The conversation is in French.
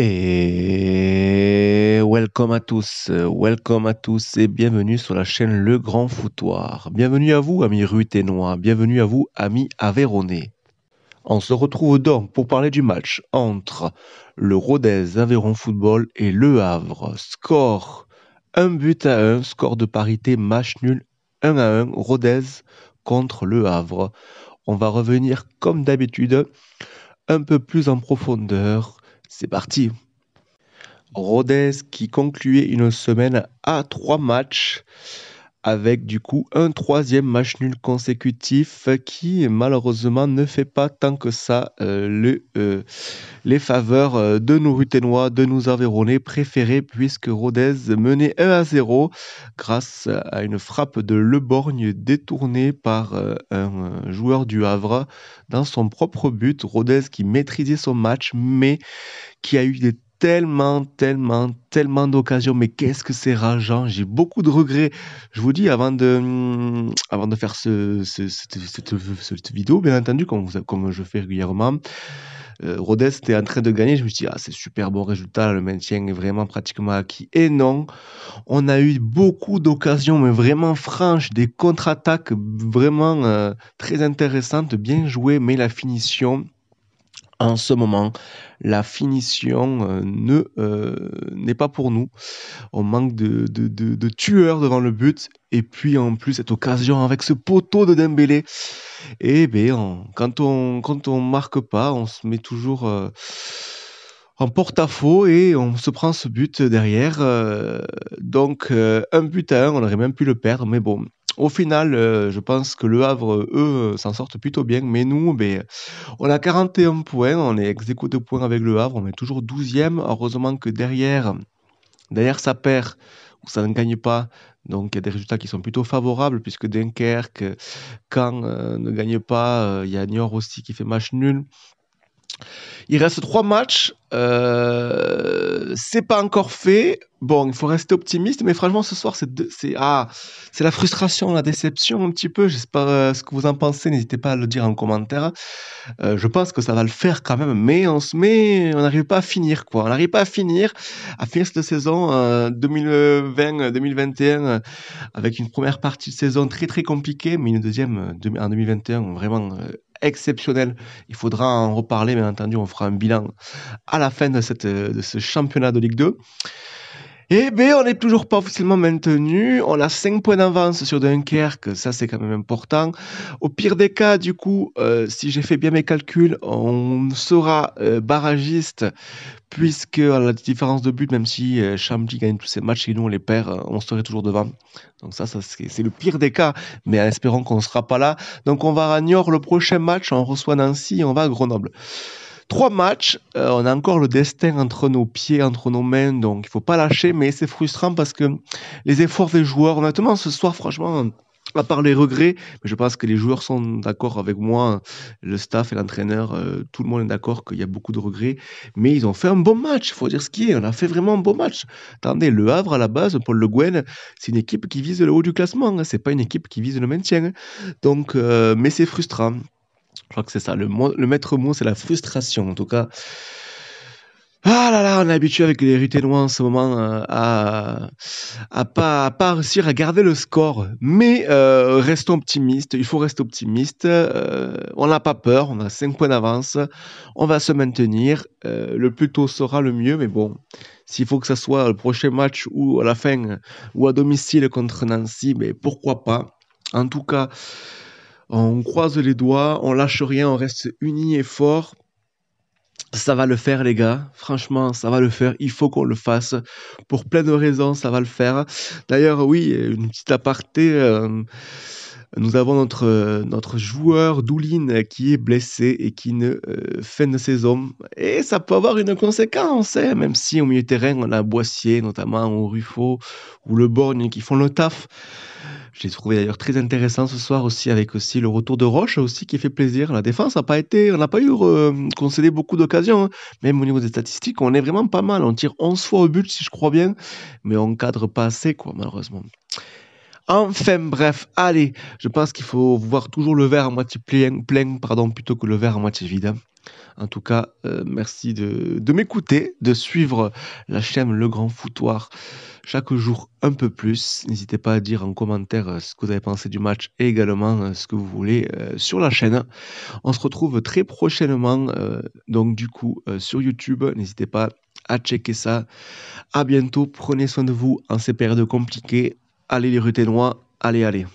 Et welcome à tous et bienvenue sur la chaîne Le Grand Foutoir. Bienvenue à vous, amis ruténois, bienvenue à vous, amis aveyronnais. On se retrouve donc pour parler du match entre le Rodez Aveyron Football et Le Havre. Score 1-1, score de parité, match nul 1-1, Rodez contre Le Havre. On va revenir comme d'habitude un peu plus en profondeur. C'est parti. Rodez qui concluait une semaine à 3 matchs avec du coup un troisième match nul consécutif qui malheureusement ne fait pas tant que ça les faveurs de nos Ruténois, de nos Aveyronnais préférés puisque Rodez menait 1-0 grâce à une frappe de Le Borgne détournée par un joueur du Havre dans son propre but. Rodez qui maîtrisait son match mais qui a eu tellement d'occasions, mais qu'est-ce que c'est rageant, j'ai beaucoup de regrets. Je vous dis, avant de faire cette vidéo, bien entendu, comme je fais régulièrement, Rodez était en train de gagner, je me suis dit, ah, c'est super bon résultat, le maintien est vraiment pratiquement acquis. Et non, on a eu beaucoup d'occasions, mais vraiment franches, des contre-attaques vraiment très intéressantes, bien jouées, mais la finition... En ce moment, la finition n'est pas pour nous. On manque de tueurs devant le but. Et puis en plus, cette occasion avec ce poteau de Dembélé. Et ben, quand on marque pas, on se met toujours en porte-à-faux et on se prend ce but derrière. Donc, 1-1, on aurait même pu le perdre. Mais bon, au final, je pense que Le Havre, eux, s'en sortent plutôt bien. Mais nous, on a 41 points, on est ex-aequo de points avec Le Havre, on est toujours 12e. Heureusement que derrière ça perd ou ça ne gagne pas. Donc il y a des résultats qui sont plutôt favorables puisque Dunkerque, Caen ne gagne pas. Il y a Niort aussi qui fait match nul. Il reste 3 matchs. C'est pas encore fait. Bon, il faut rester optimiste, mais franchement, ce soir, c'est la frustration, la déception un petit peu. J'espère ce que vous en pensez. N'hésitez pas à le dire en commentaire. Je pense que ça va le faire quand même, mais on n'arrive pas à finir, quoi. On n'arrive pas à finir cette saison 2020-2021 avec une première partie de saison très très compliquée, mais une deuxième en 2021 vraiment exceptionnelle. Il faudra en reparler, bien entendu. On fera un bilan à la fin de ce championnat de Ligue 2. Eh bien, on n'est toujours pas officiellement maintenu. On a 5 points d'avance sur Dunkerque. Ça, c'est quand même important. Au pire des cas, du coup, si j'ai fait bien mes calculs, on sera barragiste puisque à la différence de but, même si Chambly gagne tous ses matchs et nous, on les perd, on serait toujours devant. Donc ça c'est le pire des cas. Mais espérons qu'on ne sera pas là. Donc on va à Niort le prochain match. On reçoit Nancy et on va à Grenoble. 3 matchs, on a encore le destin entre nos pieds, entre nos mains, donc il faut pas lâcher, mais c'est frustrant parce que les efforts des joueurs, honnêtement, ce soir, franchement, à part les regrets, mais je pense que les joueurs sont d'accord avec moi, le staff et l'entraîneur, tout le monde est d'accord qu'il y a beaucoup de regrets, mais ils ont fait un bon match, il faut dire ce qui est, on a fait vraiment un bon match. Attendez, Le Havre, à la base, Paul Le Guen, c'est une équipe qui vise le haut du classement, hein, c'est pas une équipe qui vise le maintien, hein. Donc, mais c'est frustrant. Je crois que c'est ça, le maître mot, c'est la frustration, en tout cas. Ah là là, on est habitué avec les Ruténois en ce moment à pas réussir à garder le score. Mais restons optimistes, il faut rester optimiste. On n'a pas peur, on a 5 points d'avance, on va se maintenir. Le plus tôt sera le mieux, mais bon, s'il faut que ça soit le prochain match ou à la fin ou à domicile contre Nancy, mais pourquoi pas. En tout cas, on croise les doigts, on lâche rien, on reste unis et forts. Ça va le faire, les gars. Franchement, ça va le faire. Il faut qu'on le fasse. Pour plein de raisons, ça va le faire. D'ailleurs, oui, une petite aparté. Nous avons notre joueur Doulin qui est blessé et qui ne fin de saison. Et ça peut avoir une conséquence, hein, même si au milieu de terrain, on a Boissier, notamment, ou Ruffo, ou Le Borgne qui font le taf. Je l'ai trouvé d'ailleurs très intéressant ce soir aussi, avec aussi le retour de Roche aussi qui fait plaisir. La défense n'a pas été, on n'a pas eu concédé beaucoup d'occasions, hein. Même au niveau des statistiques, on est vraiment pas mal. On tire 11 fois au but, si je crois bien, mais on cadre pas assez, quoi, malheureusement. Enfin bref, allez, je pense qu'il faut voir toujours le verre à moitié plein, plutôt que le verre à moitié vide. En tout cas, merci de m'écouter, de suivre la chaîne Le Grand Foutoir chaque jour un peu plus. N'hésitez pas à dire en commentaire ce que vous avez pensé du match et également ce que vous voulez sur la chaîne. On se retrouve très prochainement, donc du coup sur YouTube. N'hésitez pas à checker ça. À bientôt, prenez soin de vous en ces périodes compliquées. Allez les Ruténois, allez, allez.